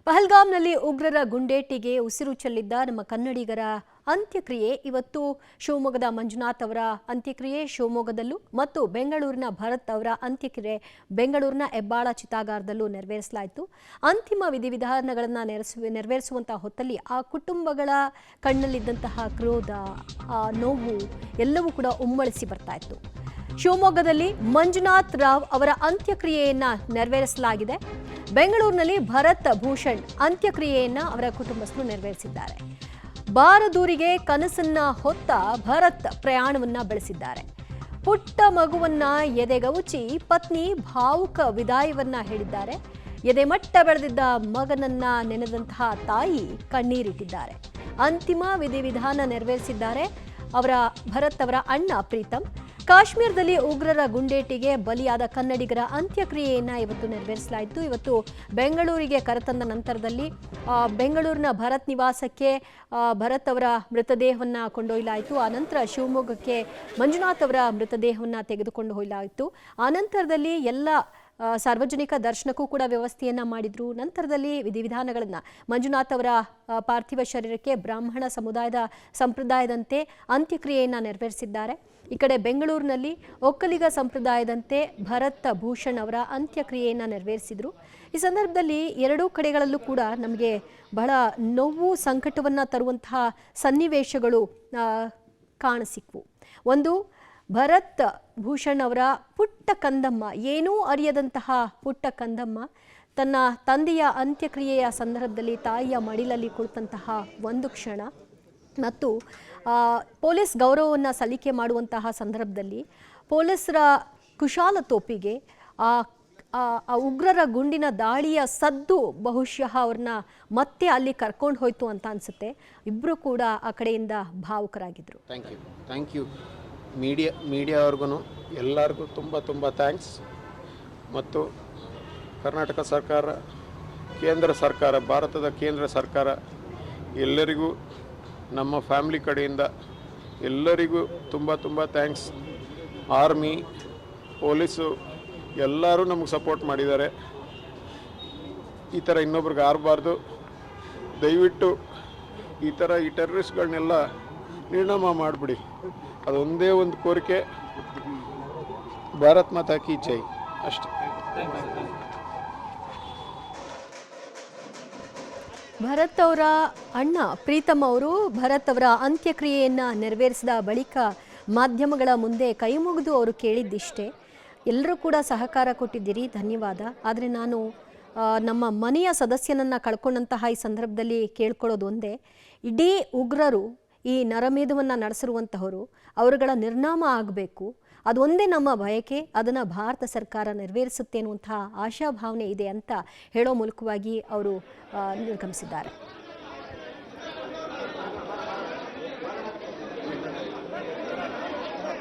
ಪಹಲ್ಗಾಮ್ನಲ್ಲಿ ಉಗ್ರರ ಗುಂಡೇಟಿಗೆ ಉಸಿರು ಚೆಲ್ಲಿದ್ದ ನಮ್ಮ ಕನ್ನಡಿಗರ ಅಂತ್ಯಕ್ರಿಯೆ ಇವತ್ತು ಶಿವಮೊಗ್ಗದ ಮಂಜುನಾಥ್ ಅವರ ಅಂತ್ಯಕ್ರಿಯೆ ಶಿವಮೊಗ್ಗದಲ್ಲೂ ಮತ್ತು ಬೆಂಗಳೂರಿನ ಭರತ್ ಅವರ ಅಂತ್ಯಕ್ರಿಯೆ ಬೆಂಗಳೂರಿನ ಹೆಬ್ಬಾಳ ಚಿತಾಗಾರದಲ್ಲೂ ನೆರವೇರಿಸಲಾಯಿತು. ಅಂತಿಮ ವಿಧಿವಿಧಾನಗಳನ್ನು ನೆರವೇರಿಸುವಂತಹ ಹೊತ್ತಲ್ಲಿ ಆ ಕುಟುಂಬಗಳ ಕಣ್ಣಲ್ಲಿದ್ದಂತಹ ಕ್ರೋಧ, ನೋವು ಎಲ್ಲವೂ ಕೂಡ ಉಮ್ಮಳಿಸಿ ಬರ್ತಾ ಇತ್ತು. ಶಿವಮೊಗ್ಗದಲ್ಲಿ ಮಂಜುನಾಥ್ ರಾವ್ ಅವರ ಅಂತ್ಯಕ್ರಿಯೆಯನ್ನ ನೆರವೇರಿಸಲಾಗಿದೆ. ಬೆಂಗಳೂರಿನಲ್ಲಿ ಭರತ್ ಭೂಷಣ್ ಅಂತ್ಯಕ್ರಿಯೆಯನ್ನ ಅವರ ಕುಟುಂಬಸ್ಥರು ನೆರವೇರಿಸಿದ್ದಾರೆ. ಬಾರದೂರಿಗೆ ಕನಸನ್ನ ಹೊತ್ತ ಭರತ್ ಪ್ರಯಾಣವನ್ನ ಬೆಳೆಸಿದ್ದಾರೆ. ಪುಟ್ಟ ಮಗುವನ್ನ ಎದೆಗವುಚಿ ಪತ್ನಿ ಭಾವುಕ ವಿದಾಯವನ್ನ ಹೇಳಿದ್ದಾರೆ. ಎದೆಮಟ್ಟ ಬೆಳೆದಿದ್ದ ಮಗನನ್ನ ನೆನೆದಂತಹ ತಾಯಿ ಕಣ್ಣೀರಿಟ್ಟಿದ್ದಾರೆ. ಅಂತಿಮ ವಿಧಿವಿಧಾನ ನೆರವೇರಿಸಿದ್ದಾರೆ ಅವರ ಭರತ್ ಅವರ ಅಣ್ಣ ಪ್ರೀತಮ್. ಕಾಶ್ಮೀರದಲ್ಲಿ ಉಗ್ರರ ಗುಂಡೇಟಿಗೆ ಬಲಿಯಾದ ಕನ್ನಡಿಗರ ಅಂತ್ಯಕ್ರಿಯೆಯನ್ನು ಇವತ್ತು ನೆರವೇರಿಸಲಾಯಿತು. ಇವತ್ತು ಬೆಂಗಳೂರಿಗೆ ಕರೆತಂದ ನಂತರದಲ್ಲಿ ಬೆಂಗಳೂರಿನ ಭರತ್ ನಿವಾಸಕ್ಕೆ ಭರತ್ ಅವರ ಮೃತದೇಹವನ್ನು ಕೊಂಡೊಯ್ಯಲಾಯಿತು. ಆನಂತರ ಶಿವಮೊಗ್ಗಕ್ಕೆ ಮಂಜುನಾಥ್ ಅವರ ಮೃತದೇಹವನ್ನು ತೆಗೆದುಕೊಂಡು ಹೋಗಲಾಯಿತು. ಆನಂತರದಲ್ಲಿ ಎಲ್ಲ ಸಾರ್ವಜನಿಕ ದರ್ಶನಕ್ಕೂ ಕೂಡ ವ್ಯವಸ್ಥೆಯನ್ನ ಮಾಡಿದ್ರು. ನಂತರದಲ್ಲಿ ವಿಧಿವಿಧಾನಗಳನ್ನು ಮಂಜುನಾಥ್ ಅವರ ಪಾರ್ಥಿವ ಶರೀರಕ್ಕೆ ಬ್ರಾಹ್ಮಣ ಸಮುದಾಯದ ಸಂಪ್ರದಾಯದಂತೆ ಅಂತ್ಯಕ್ರಿಯೆಯನ್ನು ನೆರವೇರಿಸಿದ್ದಾರೆ. ಈ ಕಡೆ ಬೆಂಗಳೂರಿನಲ್ಲಿ ಒಕ್ಕಲಿಗ ಸಂಪ್ರದಾಯದಂತೆ ಭರತ್ ಭೂಷಣ್ ಅವರ ಅಂತ್ಯಕ್ರಿಯೆಯನ್ನು ನೆರವೇರಿಸಿದ್ರು. ಈ ಸಂದರ್ಭದಲ್ಲಿ ಎರಡೂ ಕಡೆಗಳಲ್ಲೂ ಕೂಡ ನಮಗೆ ಬಹಳ ನೋವು ಸಂಕಟವನ್ನು ತರುವಂತಹ ಸನ್ನಿವೇಶಗಳು ಕಾಣಸಿಕ್ವು. ಒಂದು, ಭರತ್ ಭೂಷಣ್ ಅವರ ಪುಟ್ಟ ಕಂದಮ್ಮ, ಏನೂ ಅರಿಯದಂತಹ ಪುಟ್ಟ ಕಂದಮ್ಮ ತನ್ನ ತಂದೆಯ ಅಂತ್ಯಕ್ರಿಯೆಯ ಸಂದರ್ಭದಲ್ಲಿ ತಾಯಿಯ ಮಡಿಲಲ್ಲಿ ಕುಳಿತಂತಹ ಒಂದು ಕ್ಷಣ, ಮತ್ತು ಪೊಲೀಸ್ ಗೌರವವನ್ನು ಸಲ್ಲಿಕೆ ಮಾಡುವಂತಹ ಸಂದರ್ಭದಲ್ಲಿ ಪೊಲೀಸರ ಕುಶಾಲತೋಪಿಗೆ ಆ ಉಗ್ರರ ಗುಂಡಿನ ದಾಳಿಯ ಸದ್ದು ಬಹುಶಃ ಅವ್ರನ್ನ ಮತ್ತೆ ಅಲ್ಲಿ ಕರ್ಕೊಂಡು ಹೋಯ್ತು ಅಂತ ಅನಿಸುತ್ತೆ. ಇಬ್ಬರು ಕೂಡ ಆ ಕಡೆಯಿಂದ ಭಾವುಕರಾಗಿದ್ದರು. ಥ್ಯಾಂಕ್ ಯು ಮೀಡಿಯಾವ್ರಿಗೂ ಎಲ್ಲರಿಗೂ ತುಂಬ ಥ್ಯಾಂಕ್ಸ್. ಮತ್ತು ಕರ್ನಾಟಕ ಸರ್ಕಾರ, ಕೇಂದ್ರ ಸರ್ಕಾರ, ಭಾರತದ ಕೇಂದ್ರ ಸರ್ಕಾರ ಎಲ್ಲರಿಗೂ, ನಮ್ಮ ಫ್ಯಾಮಿಲಿ ಕಡೆಯಿಂದ ಎಲ್ಲರಿಗೂ ತುಂಬ ಥ್ಯಾಂಕ್ಸ್. ಆರ್ಮಿ, ಪೊಲೀಸು ಎಲ್ಲರೂ ನಮಗೆ ಸಪೋರ್ಟ್ ಮಾಡಿದ್ದಾರೆ. ಈ ಥರ ಇನ್ನೊಬ್ರಿಗೆ ಆರಬಾರ್ದು. ದಯವಿಟ್ಟು ಈ ಟೆರರಿಸ್ಟ್ಗಳನ್ನೆಲ್ಲ ನಿರ್ನಾಮ ಮಾಡಿಬಿಡಿ. ಅದೊಂದೇ ಒಂದು ಕೋರಿಕೆ. ಭಾರತ್ ಮಾತಾ ಕಿ ಜೈ ಅಷ್ಟೇ. ಭರತ್ ಅವರ ಅಣ್ಣ ಪ್ರೀತಮ್ ಅವರು ಭರತ್ ಅವರ ಅಂತ್ಯಕ್ರಿಯೆಯನ್ನು ನೆರವೇರಿಸಿದ ಬಳಿಕ ಮಾಧ್ಯಮಗಳ ಮುಂದೆ ಕೈ ಮುಗಿದು ಅವರು ಕೇಳಿದ್ದಿಷ್ಟೇ, ಎಲ್ಲರೂ ಕೂಡ ಸಹಕಾರ ಕೊಟ್ಟಿದ್ದೀರಿ, ಧನ್ಯವಾದ. ಆದರೆ ನಾನು ನಮ್ಮ ಮನೆಯ ಸದಸ್ಯನನ್ನು ಕಳ್ಕೊಂಡಂತಹ ಈ ಸಂದರ್ಭದಲ್ಲಿ ಕೇಳ್ಕೊಳ್ಳೋದು ಒಂದೇ, ಇಡೀ ಉಗ್ರರು ಈ ನರಮೇಧವನ್ನು ನಡೆಸಿರುವಂತಹವರು ಅವರುಗಳ ನಿರ್ನಾಮ ಆಗಬೇಕು, ಅದು ಒಂದೇ ನಮ್ಮ ಬಯಕೆ. ಅದನ್ನು ಭಾರತ ಸರ್ಕಾರ ನೆರವೇರಿಸುತ್ತೆ ಅನ್ನುವಂತಹ ಆಶಾಭಾವನೆ ಇದೆ ಅಂತ ಹೇಳೋ ಮೂಲಕವಾಗಿ ಅವರು ನಿರ್ಗಮಿಸಿದ್ದಾರೆ.